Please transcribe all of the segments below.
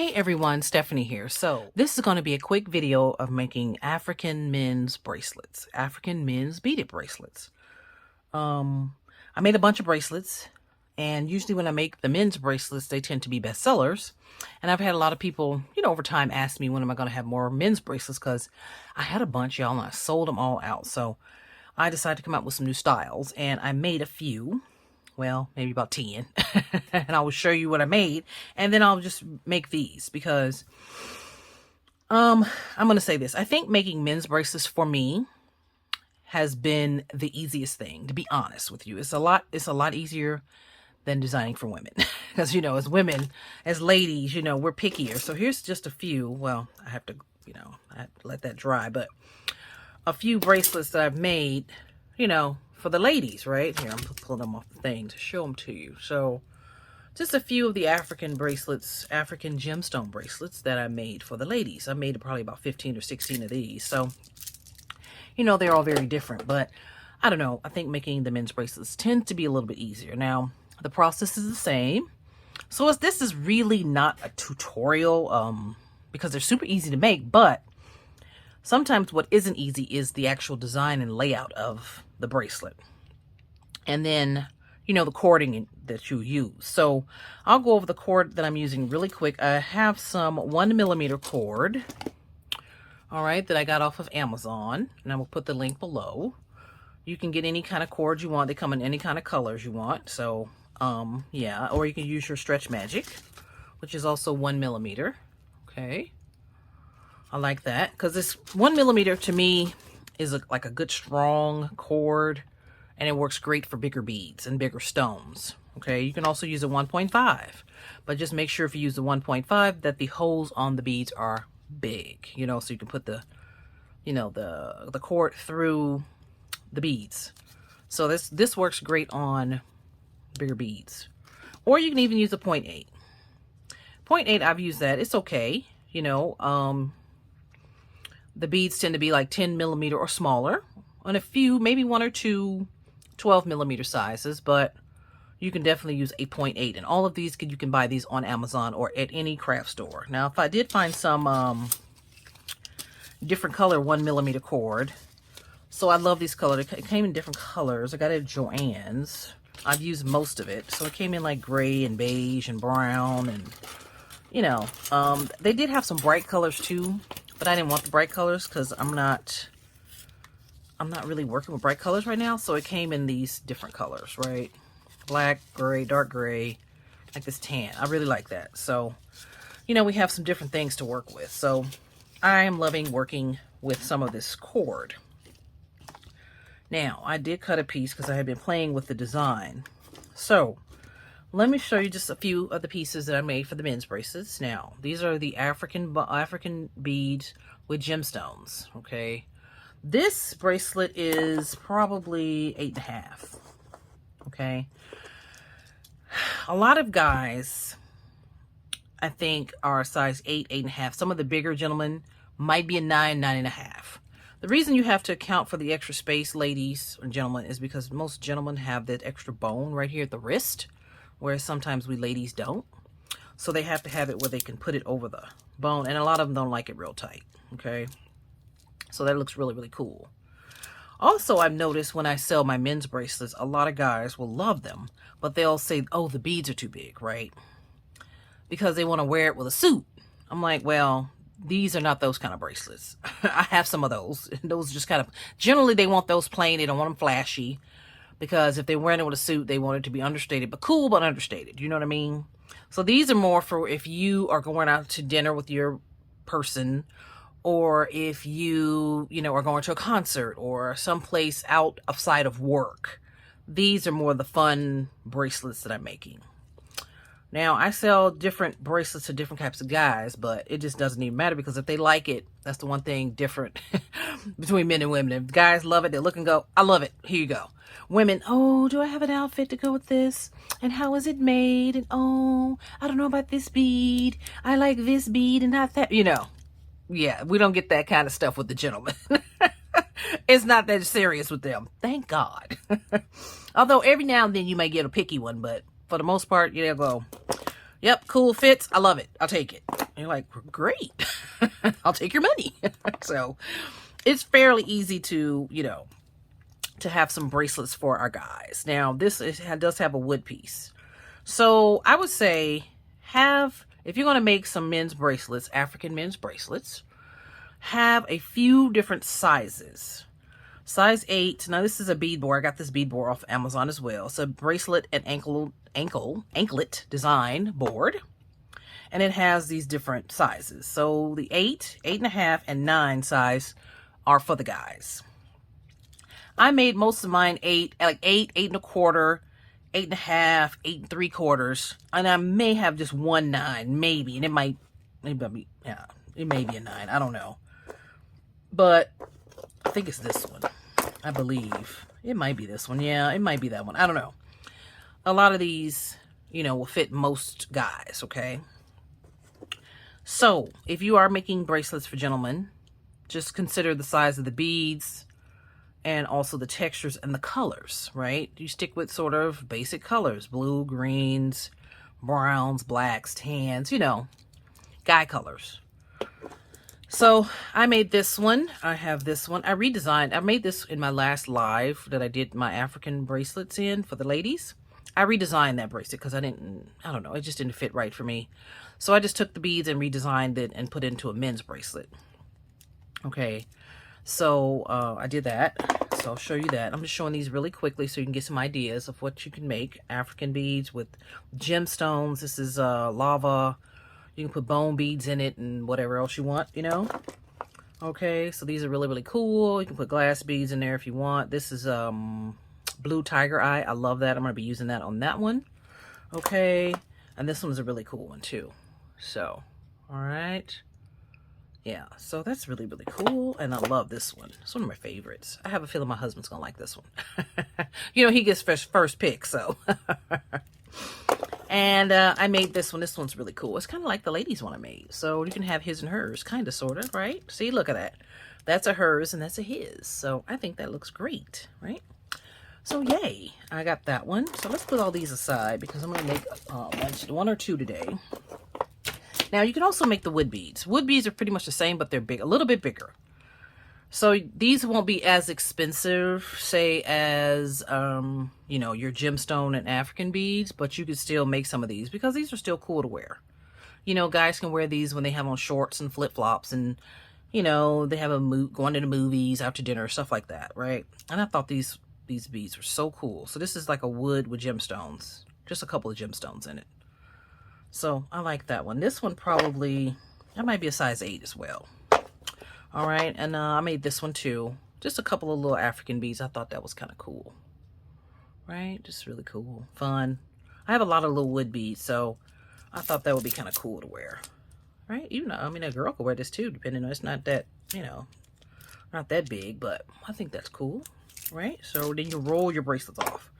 Hey everyone, Stephanie here. So this is going to be a quick video of making African men's bracelets, African men's beaded bracelets. I made a bunch of bracelets, and usually when I make the men's bracelets, they tend to be bestsellers. And I've had a lot of people, over time ask me when am I going to have more men's bracelets, because I had a bunch, y'all, and I sold them all out. So I decided to come out with some new styles, and I made a few. Well, maybe about 10. And I will show you what I made. And then I'll just make these because I'm going to say this. I think making men's bracelets for me has been the easiest thing, to be honest with you. It's a lot easier than designing for women. Because, as women, as ladies, we're pickier. So here's just a few. Well, I have to let that dry. But a few bracelets that I've made, for the ladies, right? Here, I'm pulling them off the thing to show them to you. So, just a few of the African bracelets, African gemstone bracelets that I made for the ladies. I made probably about 15 or 16 of these. So, they're all very different. But, I don't know. I think making the men's bracelets tends to be a little bit easier. Now, the process is the same. So, this is really not a tutorial because they're super easy to make. But, sometimes what isn't easy is the actual design and layout of the bracelet. And then, the cording that you use. So I'll go over the cord that I'm using really quick. I have some 1mm cord, all right, that I got off of Amazon. And I will put the link below. You can get any kind of cord you want. They come in any kind of colors you want. So, yeah. Or you can use your Stretch Magic, which is also 1mm. Okay. I like that because this 1mm to me is like a good strong cord, and it works great for bigger beads and bigger stones. Okay, you can also use a 1.5, but just make sure if you use the 1.5 that the holes on the beads are big, so you can put the the cord through the beads. So this works great on bigger beads. Or you can even use a 0.8. 0.8, I've used that. It's okay, the beads tend to be like 10mm or smaller, and a few, maybe one or two 12mm sizes, but you can definitely use a 0.8. And all of these, you can buy these on Amazon or at any craft store. Now, if I did find some different color 1mm cord, so I love these colors. It came in different colors. I got it at Joann's. I've used most of it. So it came in like gray and beige and brown, and they did have some bright colors too. But I didn't want the bright colors because I'm not really working with bright colors right now. So it came in these different colors, right? Black, gray, dark gray, like this tan. I really like that. So, we have some different things to work with. So I am loving working with some of this cord. Now, I did cut a piece because I had been playing with the design. So let me show you just a few of the pieces that I made for the men's bracelets. Now, these are the African beads with gemstones, okay? This bracelet is probably 8.5, okay? A lot of guys, I think, are size 8, 8.5. Some of the bigger gentlemen might be a 9, 9.5. The reason you have to account for the extra space, ladies and gentlemen, is because most gentlemen have that extra bone right here at the wrist, whereas sometimes we ladies don't. So they have to have it where they can put it over the bone. And a lot of them don't like it real tight. Okay. So that looks really, really cool. Also, I've noticed when I sell my men's bracelets, a lot of guys will love them. But they'll say, oh, the beads are too big, right? Because they want to wear it with a suit. I'm like, well, these are not those kind of bracelets. I have some of those. Those just kind of, generally they want those plain. They don't want them flashy. Because if they're wearing it with a suit, they want it to be understated, but cool, but understated. You know what I mean? So these are more for if you are going out to dinner with your person, or if you, are going to a concert or someplace outside of work. These are more the fun bracelets that I'm making. Now, I sell different bracelets to different types of guys, but it just doesn't even matter because if they like it, that's the one thing different between men and women. If guys love it, they look and go, I love it. Here you go. Women, oh, do I have an outfit to go with this? And how is it made? And oh, I don't know about this bead. I like this bead and not that. Yeah, we don't get that kind of stuff with the gentlemen. It's not that serious with them. Thank God. Although every now and then you may get a picky one, but for the most part, go, Yep, cool, fits. I love it. I'll take it. And you're like, great. I'll take your money. So it's fairly easy to, you know, to have some bracelets for our guys. Now, does have a wood piece. So I would say if you're going to make some men's bracelets, African men's bracelets, have a few different sizes. Size 8. Now, this is a beadboard. I got this beadboard off Amazon as well. It's a bracelet and anklet design board. And it has these different sizes. So the 8, 8.5, and 9 size are for the guys. I made most of mine 8, like 8, 8.25, 8.5, 8 3/4, and I may have just one 9, maybe, and it may be, yeah, it may be a 9. I don't know, but I think it's this one. I believe it might be this one. Yeah, it might be that one. I don't know. A lot of these, you know, will fit most guys. Okay. So if you are making bracelets for gentlemen, just consider the size of the beads and also the textures and the colors, right? You stick with sort of basic colors, blue, greens, browns, blacks, tans, you know, guy colors. So I made this one. I have this one. I redesigned. I made this in my last live that I did my African bracelets in for the ladies. I redesigned that bracelet because I don't know, it just didn't fit right for me. So I just took the beads and redesigned it and put it into a men's bracelet. Okay. So I did that. So I'll show you that. I'm just showing these really quickly so you can get some ideas of what you can make. African beads with gemstones. This is lava. You can put bone beads in it and whatever else you want, you know. Okay, so these are really, really cool. You can put glass beads in there if you want. This is blue tiger eye. I love that. I'm going to be using that on that one. Okay, and this one's a really cool one too. So, all right. Yeah, so that's really, really cool, and I love this one. It's one of my favorites. I have a feeling my husband's gonna like this one. You know, he gets first pick, so. And I made this one. This one's really cool. It's kind of like the ladies one I made. So you can have his and hers, kind of, sort of, right? See, look at that. That's a hers, and that's a his. So I think that looks great, right? So yay, I got that one. So let's put all these aside because I'm gonna make one or two today. Now, you can also make the wood beads. Wood beads are pretty much the same, but they're big, a little bit bigger. So these won't be as expensive, say, as, you know, your gemstone and African beads, but you could still make some of these because these are still cool to wear. You know, guys can wear these when they have on shorts and flip-flops and, you know, they have going to the movies, out to dinner, stuff like that, right? And I thought these beads were so cool. So this is like a wood with gemstones, just a couple of gemstones in it. So I like that one. This one probably, that might be a size 8 as well. All right, and I made this one too. Just a couple of little African beads. I thought that was kind of cool. Right, just really cool, fun. I have a lot of little wood beads, so I thought that would be kind of cool to wear. Right, even though, I mean, a girl could wear this too, depending on, it's not that, you know, not that big, but I think that's cool. Right, so then you roll your bracelets off.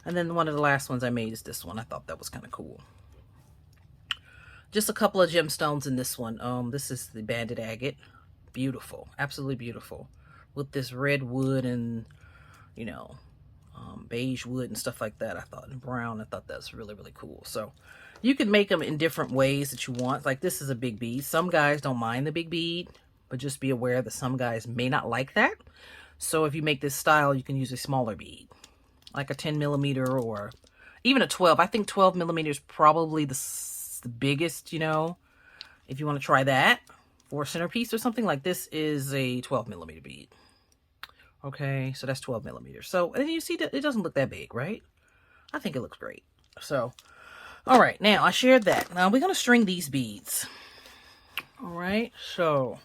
And then one of the last ones I made is this one. I thought that was kind of cool. Just a couple of gemstones in this one. This is the banded agate. Beautiful, absolutely beautiful. With this red wood and, you know, beige wood and stuff like that. I thought, and brown. I thought that was really, really cool. So you can make them in different ways that you want. Like this is a big bead. Some guys don't mind the big bead, but just be aware that some guys may not like that. So if you make this style, you can use a smaller bead, like a 10 millimeter or even a 12. I think 12 millimeters is probably the biggest, you know, if you want to try that for a centerpiece or something. Like this is a 12 millimeter bead. Okay, so that's 12 millimeters. So, and you see that it doesn't look that big, right? I think it looks great. So, all right, now I shared that. Now we're going to string these beads. All right, so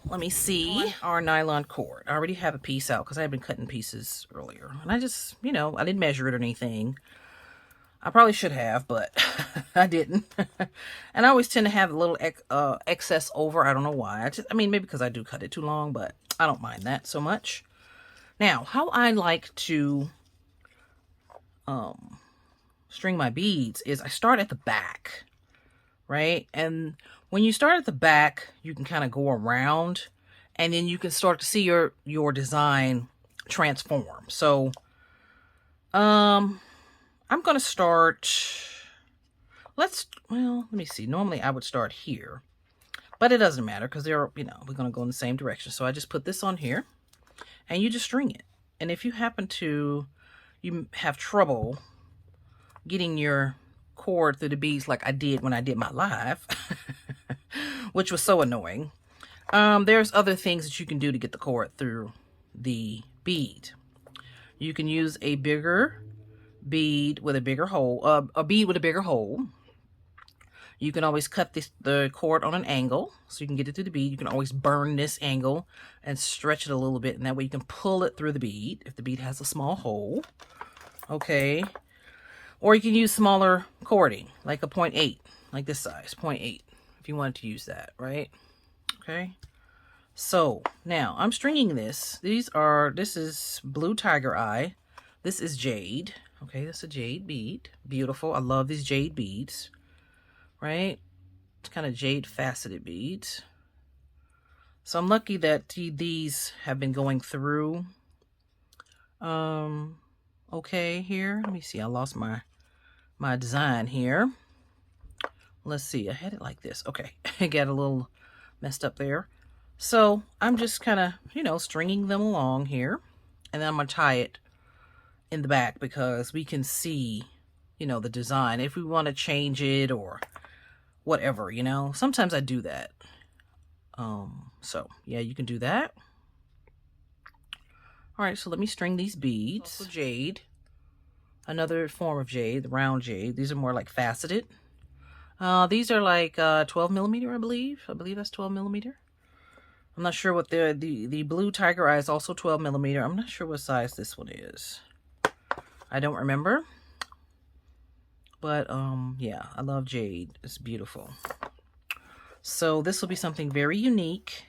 let me see our nylon cord. I already have a piece out because I had been cutting pieces earlier. And I just, you know, I didn't measure it or anything. I probably should have, but I didn't. And I always tend to have a little excess over. I don't know why. I mean, maybe because I do cut it too long, but I don't mind that so much. Now, how I like to string my beads is I start at the back, right? And when you start at the back, you can kind of go around, and then you can start to see your design transform. So, I'm going to start, Well, let me see. Normally I would start here, but it doesn't matter because they're, we're going to go in the same direction. So I just put this on here and you just string it. And if you happen to, you have trouble getting your cord through the beads like I did when I did my live, which was so annoying. There's other things that you can do to get the cord through the bead. You can use a bigger bead with a bigger hole, a bead with a bigger hole. You can always cut the cord on an angle so you can get it through the bead. You can always burn this angle and stretch it a little bit, and that way you can pull it through the bead if the bead has a small hole. Okay. Or you can use smaller cording, like a 0.8, like this size, 0.8, if you wanted to use that, right? Okay. So now I'm stringing this. This is blue tiger eye. This is jade. Okay, this is a jade bead. Beautiful. I love these jade beads. Right? It's kind of jade faceted beads. So I'm lucky that these have been going through. Okay, here. Let me see. I lost my design here. Let's see. I had it like this. Okay. I got a little messed up there. So I'm just kind of, stringing them along here. And then I'm going to tie it in the back because we can see, the design. If we want to change it or whatever, sometimes I do that. So yeah, you can do that. All right, so let me string these beads. Also jade, another form of jade, the round jade. These are more like faceted. These are like 12 millimeter, I believe. I believe that's 12 millimeter. I'm not sure what the blue tiger eye is also 12 millimeter. I'm not sure what size this one is. I don't remember. But, yeah, I love jade. It's beautiful. So this will be something very unique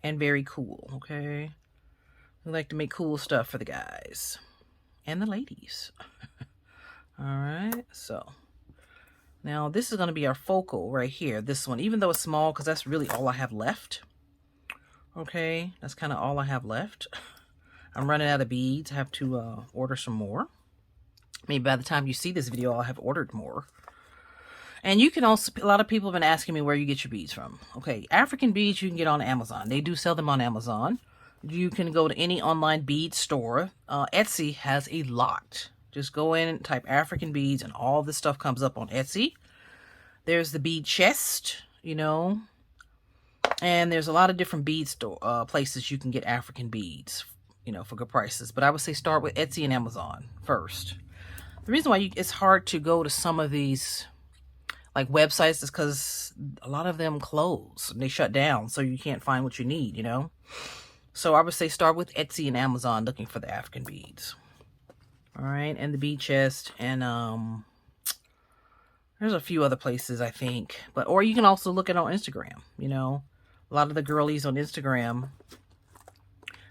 and very cool, okay? We like to make cool stuff for the guys and the ladies. All right, so now this is going to be our focal right here. This one, even though it's small, because that's really all I have left. Okay, that's kind of all I have left. I'm running out of beads. I have to order some more. Maybe by the time you see this video, I'll have ordered more. And you can also, a lot of people have been asking me where you get your beads from. Okay, African beads you can get on Amazon. They do sell them on Amazon. You can go to any online bead store. Etsy has a lot. Just go in and type African beads and all this stuff comes up on Etsy. There's the bead chest, and there's a lot of different bead places you can get African beads, for good prices. But I would say start with Etsy and Amazon first. The reason why it's hard to go to some of these like websites is because a lot of them close and they shut down, so you can't find what you need, So I would say start with Etsy and Amazon looking for the African beads. All right, and the bead chest, and there's a few other places I think, or you can also look at it on Instagram. A lot of the girlies on Instagram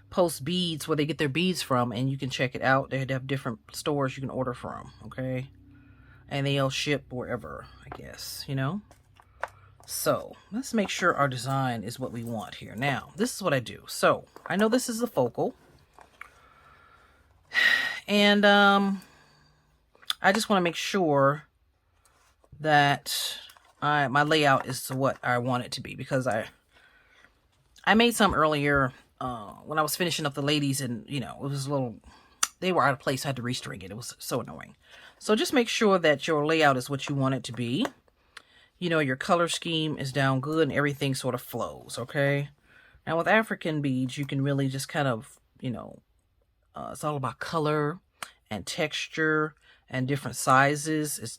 post beads where they get their beads from, and you can check it out. They have different stores you can order from, okay? And they'll ship wherever, I guess, So let's make sure our design is what we want here. Now, this is what I do. So I know this is the focal, and I just want to make sure that my layout is what I want it to be, because I made some earlier when I was finishing up the ladies, and it was they were out of place. I had to restring it. It was so annoying. So just make sure that your layout is what you want it to be. Your color scheme is down good and everything sort of flows, okay? Now with African beads, you can really just kind of, it's all about color and texture and different sizes.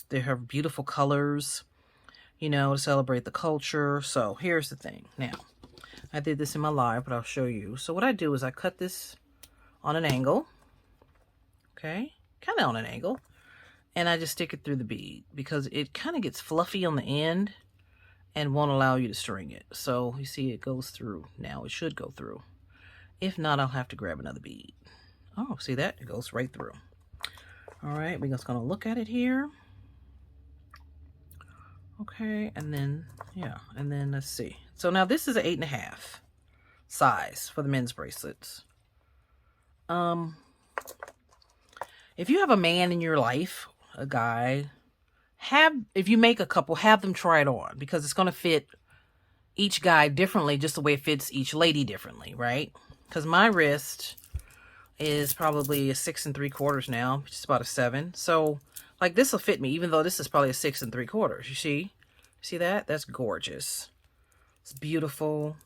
They have beautiful colors, to celebrate the culture. So here's the thing. Now, I did this in my live, but I'll show you. So what I do is I cut this on an angle, okay? Kind of on an angle. And I just stick it through the bead because it kind of gets fluffy on the end and won't allow you to string it. So you see it goes through. Now it should go through. If not, I'll have to grab another bead. Oh, see that? It goes right through. All right, we're just going to look at it here. Okay, and then, yeah, and then let's see. So now this is an 8.5 size for the men's bracelets. If you have a man in your life, a guy if you make a couple, have them try it on, because it's going to fit each guy differently, just the way it fits each lady differently, right? Because my wrist is probably a 6 3/4 now, just about a 7. So like this will fit me, even though this is probably a 6 3/4. You see that? That's gorgeous. It's beautiful.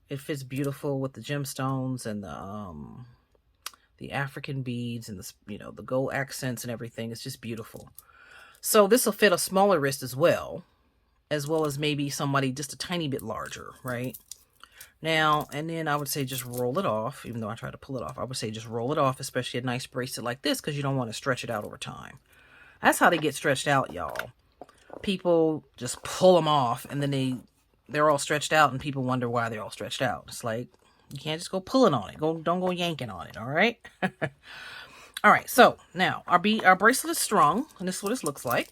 It fits beautiful with the gemstones and the African beads and the, you know, the gold accents and everything. It's just beautiful. So this will fit a smaller wrist as well as maybe somebody just a tiny bit larger, right? Now, and then I would say just roll it off. Even though I try to pull it off, I would say just roll it off, especially a nice bracelet like this, because you don't want to stretch it out over time. That's how they get stretched out, y'all. People just pull them off, and then they're all stretched out, and people wonder why they're all stretched out. It's like, you can't just go pulling on it. Don't go yanking on it, all right? All right, so now our bracelet is strung, and this is what it looks like.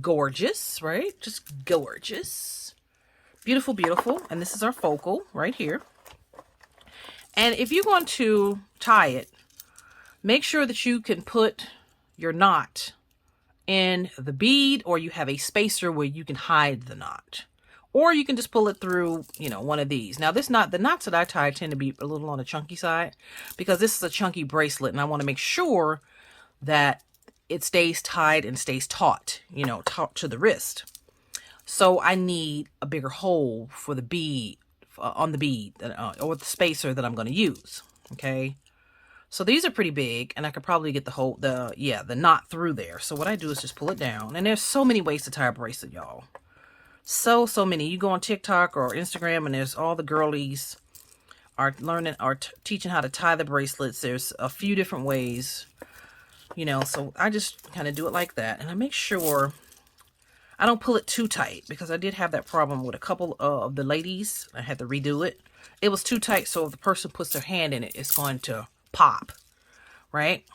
Gorgeous, right? Just gorgeous. Beautiful, beautiful. And this is our focal right here. And if you're going to tie it, make sure that you can put your knot in the bead, or you have a spacer where you can hide the knot. Or you can just pull it through, you know, one of these. Now, the knots that I tie tend to be a little on the chunky side, because this is a chunky bracelet, and I want to make sure that it stays tied and stays taut, you know, taut to the wrist. So I need a bigger hole for the bead, on the bead, or the spacer that I'm going to use. Okay. So these are pretty big, and I could probably get the knot through there. So what I do is just pull it down, and there's so many ways to tie a bracelet, y'all. So many. You go on TikTok or Instagram, and there's all the girlies are teaching how to tie the bracelets. There's a few different ways, you know, so I just kind of do it like that. And I make sure I don't pull it too tight, because I did have that problem with a couple of the ladies. I had to redo it. It was too tight, so if the person puts their hand in it, it's going to pop, right?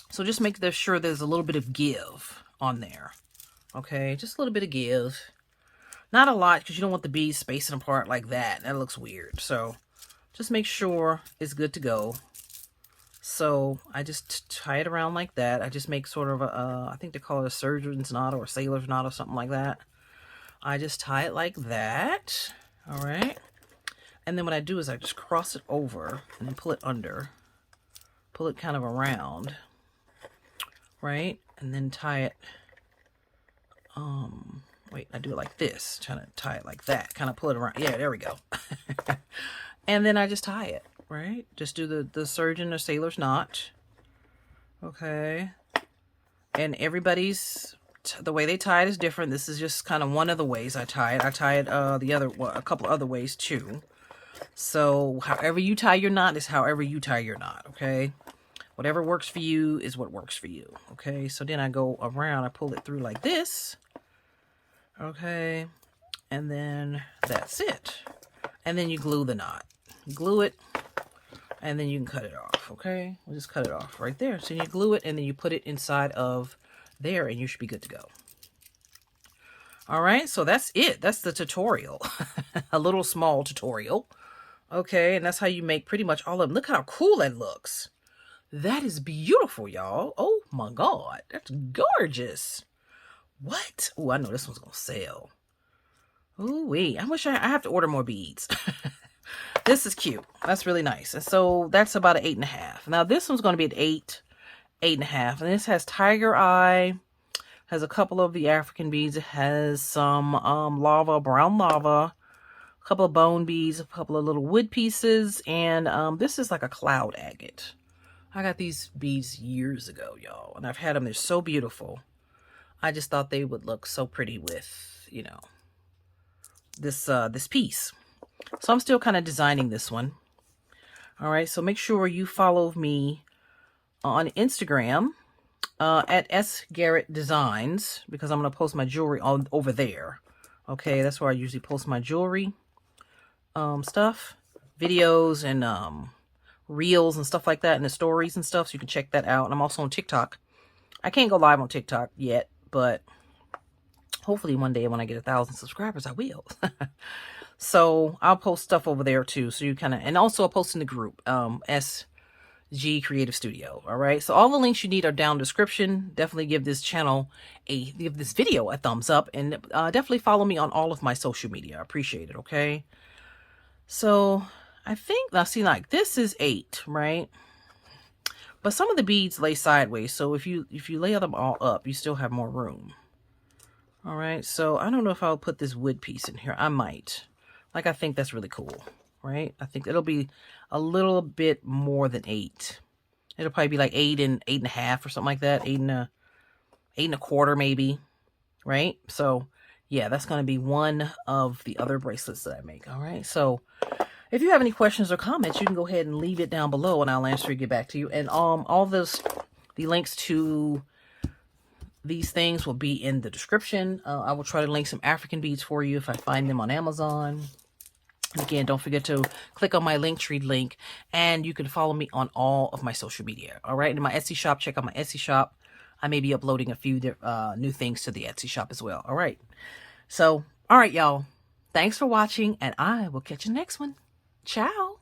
So just make sure there's a little bit of give on there. Okay, just a little bit of give. Not a lot, because you don't want the beads spacing apart like that. That looks weird. So just make sure it's good to go. So I just tie it around like that. I just make sort of a, I think they call it a surgeon's knot or a sailor's knot or something like that. I just tie it like that. All right. And then what I do is I just cross it over and then pull it under. Pull it kind of around. Right? And then tie it. Wait, I do it like this. Trying to tie it like that. Kind of pull it around. Yeah, there we go. And then I just tie it. Right? Just do the surgeon or sailor's knot. Okay. And everybody's, the way they tie it is different. This is just kind of one of the ways I tie it. I tie it a couple other ways too. So however you tie your knot is however you tie your knot. Okay. Whatever works for you is what works for you. Okay. So then I go around, I pull it through like this. Okay. And then that's it. And then you glue the knot. Glue it. And then you can cut it off, okay? We'll just cut it off right there. So you glue it, and then you put it inside of there, and you should be good to go. All right, so that's it. That's the tutorial. A little small tutorial. Okay, and that's how you make pretty much all of them. Look how cool that looks. That is beautiful, y'all. Oh, my God. That's gorgeous. What? Oh, I know this one's going to sell. Ooh-wee. I wish I have to order more beads. This is cute. That's really nice. And so that's about an 8.5. Now this one's going to be an 8.5. And this has tiger eye. Has a couple of the African beads. It has some brown lava. A couple of bone beads. A couple of little wood pieces. And this is like a cloud agate. I got these beads years ago, y'all. And I've had them. They're so beautiful. I just thought they would look so pretty with, you know, this piece. So I'm still kind of designing this one. All right. So make sure you follow me on Instagram at S Garrett Designs, because I'm going to post my jewelry over there. Okay. That's where I usually post my jewelry stuff, videos and reels and stuff like that, and the stories and stuff. So you can check that out. And I'm also on TikTok. I can't go live on TikTok yet, but hopefully one day when I get 1,000 subscribers, I will. So I'll post stuff over there too. So you kind of, and also I'll post in the group, G Creative Studio. All right. So all the links you need are down in the description. Definitely give this video a thumbs up, and definitely follow me on all of my social media. I appreciate it. Okay. So I think, now see, like this is 8, right? But some of the beads lay sideways. So if you lay them all up, you still have more room. All right. So I don't know if I'll put this wood piece in here. I might. Like, I think that's really cool. Right? I think it'll be a little bit more than 8. It'll probably be like 8 and 8.5 or something like that. 8 and a quarter maybe. Right? So yeah, that's going to be one of the other bracelets that I make. All right. So if you have any questions or comments, you can go ahead and leave it down below and I'll answer and get back to you. And all the links to these things will be in the description. I will try to link some African beads for you if I find them on Amazon. And again, don't forget to click on my Linktree link, and you can follow me on all of my social media. All right. In my Etsy shop, check out my Etsy shop. I may be uploading a few new things to the Etsy shop as well. All right. So, all right, y'all. Thanks for watching, and I will catch you next one. Ciao.